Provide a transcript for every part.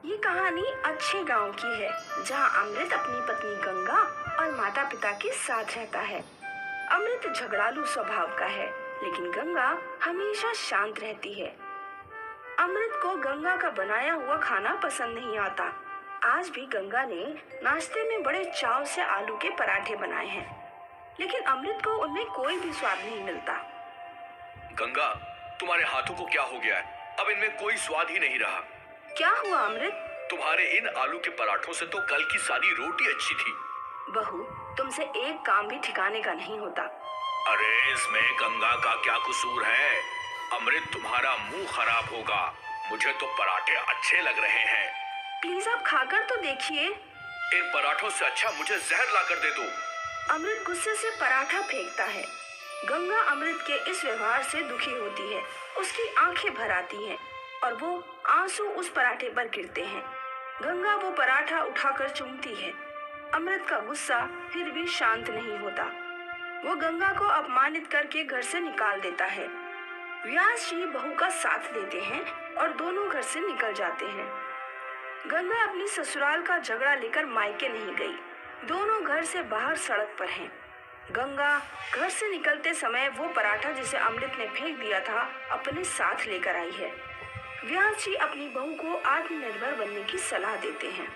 ये कहानी अच्छे गांव की है जहां अमृत अपनी पत्नी गंगा और माता पिता के साथ रहता है। अमृत झगड़ालू स्वभाव का है, लेकिन गंगा हमेशा शांत रहती है। अमृत को गंगा का बनाया हुआ खाना पसंद नहीं आता। आज भी गंगा ने नाश्ते में बड़े चाव से आलू के पराठे बनाए हैं, लेकिन अमृत को उनमें कोई भी स्वाद नहीं मिलता। गंगा, तुम्हारे हाथों को क्या हो गया है? अब इनमें कोई स्वाद ही नहीं रहा। क्या हुआ अमृत? तुम्हारे इन आलू के पराठों से तो कल की सारी रोटी अच्छी थी। बहू, तुमसे एक काम भी ठिकाने का नहीं होता। अरे इसमें गंगा का क्या कसूर है? अमृत, तुम्हारा मुंह खराब होगा। मुझे तो पराठे अच्छे लग रहे हैं। प्लीज आप खाकर तो देखिए। इन पराठों से अच्छा मुझे जहर लाकर दे दो। अमृत गुस्से से पराठा फेंकता है। गंगा अमृत के इस व्यवहार से दुखी होती है। उसकी आंखें भर आती हैं और वो आंसू उस पराठे पर गिरते हैं। गंगा वो पराठा उठाकर चूमती है। अमृत का गुस्सा फिर भी शांत नहीं होता। वो गंगा को अपमानित करके घर से निकाल देता है। व्यास जी बहू का साथ देते हैं और दोनों घर से निकल जाते हैं। गंगा अपनी ससुराल का झगड़ा लेकर मायके नहीं गई। दोनों घर से बाहर सड़क पर हैं। गंगा घर से निकलते समय वो पराठा जिसे अमृत ने फेंक दिया था अपने साथ लेकर आई है। व्यास जी अपनी बहू को आत्मनिर्भर बनने की सलाह देते हैं।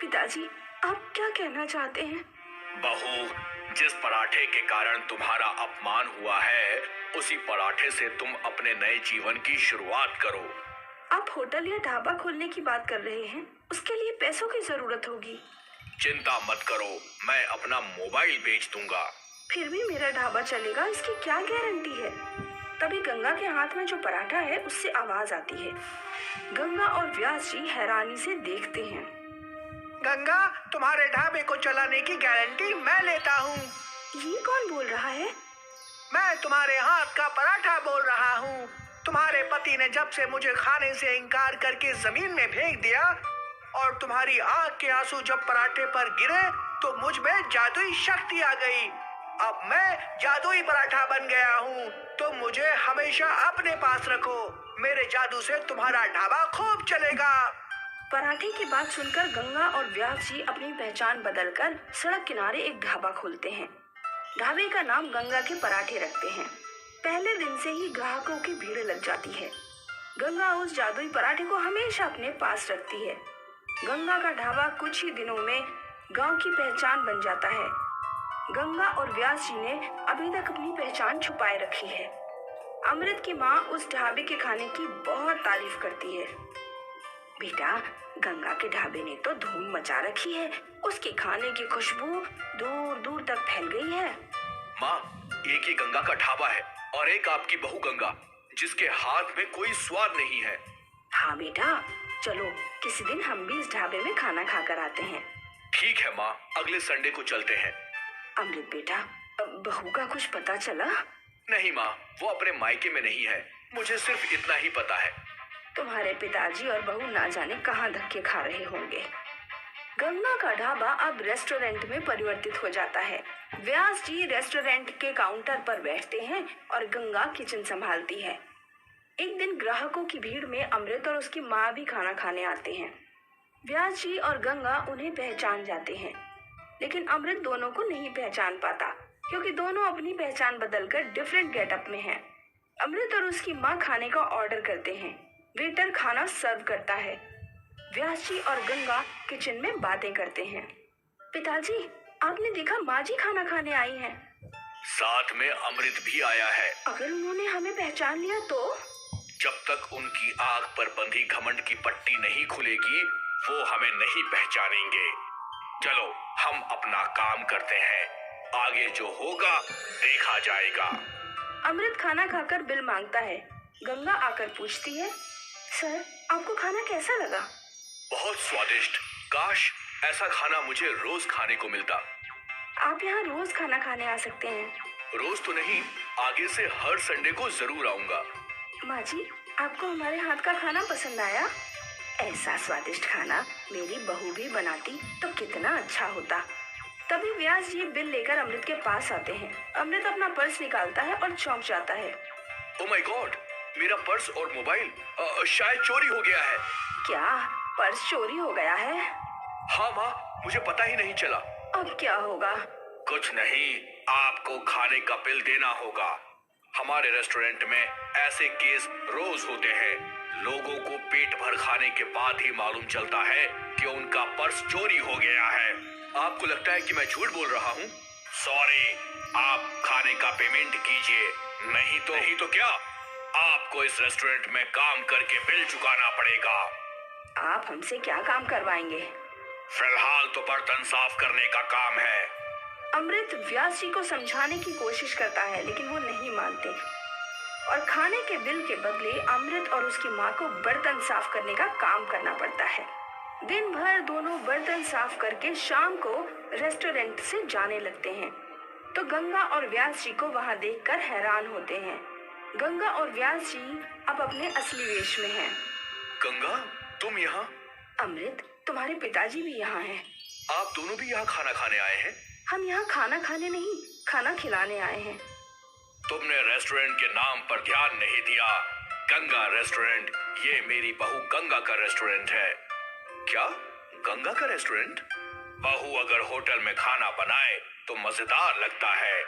पिताजी, आप क्या कहना चाहते हैं? बहू, जिस पराठे के कारण तुम्हारा अपमान हुआ है, उसी पराठे से तुम अपने नए जीवन की शुरुआत करो। आप होटल या ढाबा खोलने की बात कर रहे हैं? उसके लिए पैसों की जरूरत होगी। चिंता मत करो, मैं अपना मोबाइल बेच दूंगा। फिर भी मेरा ढाबा चलेगा, इसकी क्या गारंटी है? तभी गंगा के हाथ में जो पराठा है उससे आवाज आती है। गंगा और व्यास जी हैरानी से देखते हैं। गंगा, तुम्हारे ढाबे को चलाने की गारंटी मैं लेता हूँ। ये कौन बोल रहा है? मैं तुम्हारे हाथ का पराठा बोल रहा हूँ। तुम्हारे पति ने जब से मुझे खाने से इनकार करके जमीन में फेंक दिया और तुम्हारी आंख के आंसू जब पराठे पर गिरे तो मुझ में जादुई शक्ति आ गई। अब मैं जादुई पराठा बन गया हूँ। तो मुझे हमेशा अपने पास रखो। मेरे जादू से तुम्हारा ढाबा खूब चलेगा। पराठे की बात सुनकर गंगा और व्यास जी अपनी पहचान बदलकर सड़क किनारे एक ढाबा खोलते हैं। ढाबे का नाम गंगा के पराठे रखते हैं। पहले दिन से ही ग्राहकों की भीड़ लग जाती है। गंगा उस जादुई पराठे को हमेशा अपने पास रखती है। गंगा का ढाबा कुछ ही दिनों में गांव की पहचान बन जाता है। गंगा और व्यास जी ने अभी तक अपनी पहचान छुपाए रखी है। अमृत की माँ उस ढाबे के खाने की बहुत तारीफ करती है। बेटा, गंगा के ढाबे ने तो धूम मचा रखी है। उसके खाने की खुशबू दूर दूर तक फैल गई है। माँ, एक ही गंगा का ढाबा है और एक आपकी बहू गंगा, जिसके हाथ में कोई स्वाद नहीं है। हाँ बेटा, चलो किसी दिन हम भी इस ढाबे में खाना खाकर आते हैं। ठीक है माँ, अगले संडे को चलते हैं। अमृत बेटा, बहू का कुछ पता चला? नहीं माँ, वो अपने मायके में नहीं है। मुझे सिर्फ इतना ही पता है। तुम्हारे पिताजी और बहू ना जाने कहाँ धक्के खा रहे होंगे। गंगा का ढाबा अब रेस्टोरेंट में परिवर्तित हो जाता है। व्यास जी रेस्टोरेंट के काउंटर पर बैठते हैं और गंगा किचन संभालती है। एक दिन ग्राहकों की भीड़ में अमृत और उसकी माँ भी खाना खाने आते हैं। व्यास जी और गंगा उन्हें पहचान जाते हैं, लेकिन अमृत दोनों को नहीं पहचान पाता क्योंकि दोनों अपनी पहचान बदलकर डिफरेंट गेटअप में हैं। अमृत और उसकी माँ खाने का ऑर्डर करते हैं। वेटर खाना सर्व करता है। व्यास जी और गंगा किचन में बातें करते हैं। पिताजी, आपने देखा माँ जी खाना खाने आई हैं। साथ में अमृत भी आया है। अगर उन्होंने हमें पहचान लिया तो? जब तक उनकी आंख पर बंधी घमंड की पट्टी नहीं खुलेगी, वो हमें नहीं पहचानेंगे। चलो हम अपना काम करते हैं, आगे जो होगा देखा जाएगा। अमृत खाना खाकर बिल मांगता है। गंगा आकर पूछती है, सर, आपको खाना कैसा लगा? बहुत स्वादिष्ट। काश ऐसा खाना मुझे रोज खाने को मिलता। आप यहाँ रोज खाना खाने आ सकते हैं। रोज तो नहीं, आगे से हर संडे को जरूर आऊंगा। माँ जी, आपको हमारे हाथ का खाना पसंद आया? ऐसा स्वादिष्ट खाना मेरी बहू भी बनाती तो कितना अच्छा होता। तभी व्यास जी बिल लेकर अमृत के पास आते हैं। अमृत अपना पर्स निकालता है और चौंक जाता है। ओह माय गॉड, मेरा पर्स और मोबाइल शायद चोरी हो गया है। क्या पर्स चोरी हो गया है। हाँ माँ, मुझे पता ही नहीं चला। अब क्या होगा? कुछ नहीं, आपको खाने का बिल देना होगा। हमारे रेस्टोरेंट में ऐसे केस रोज होते हैं। लोगों को पेट भर खाने के बाद ही मालूम चलता है कि उनका पर्स चोरी हो गया है। आपको लगता है कि मैं झूठ बोल रहा हूँ? सॉरी, आप खाने का पेमेंट कीजिए, नहीं तो क्या, आपको इस रेस्टोरेंट में काम करके बिल चुकाना पड़ेगा। आप हमसे क्या काम करवाएंगे? फिलहाल तो बर्तन साफ करने का काम है। अमृत व्यास जी को समझाने की कोशिश करता है, लेकिन वो नहीं मानते और खाने के बिल के बदले अमृत और उसकी माँ को बर्तन साफ करने का काम करना पड़ता है। दिन भर दोनों बर्तन साफ करके शाम को रेस्टोरेंट से जाने लगते हैं तो गंगा और व्यास जी को वहाँ देखकर हैरान होते हैं। गंगा और व्यास जी अब अपने असली वेश में हैं। गंगा, तुम यहाँ? अमृत, तुम्हारे पिताजी भी यहाँ हैं। आप दोनों भी यहाँ खाना खाने आए हैं? हम यहाँ खाना खाने नहीं, खाना खिलाने आए हैं। तुमने रेस्टोरेंट के नाम पर ध्यान नहीं दिया। गंगा रेस्टोरेंट, ये मेरी बहू गंगा का रेस्टोरेंट है। क्या? गंगा का रेस्टोरेंट? बहू अगर होटल में खाना बनाए तो मजेदार लगता है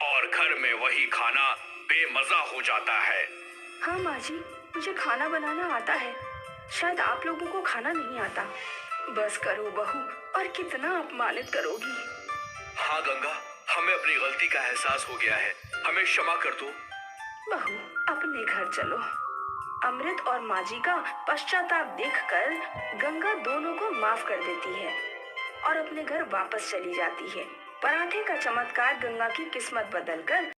और घर में वही खाना बेमजा हो जाता है। हाँ माँ जी, मुझे खाना बनाना आता है। शायद आप लोगों को खाना नहीं आता। बस करो बहू, और कितना अपमानित करोगी। हाँ गंगा, हमें अपनी गलती का एहसास हो गया है, हमें क्षमा कर दो। बहू, अपने घर चलो। अमृत और माँ जी का पश्चाताप देखकर गंगा दोनों को माफ कर देती है और अपने घर वापस चली जाती है। पराठे का चमत्कार गंगा की किस्मत बदलकर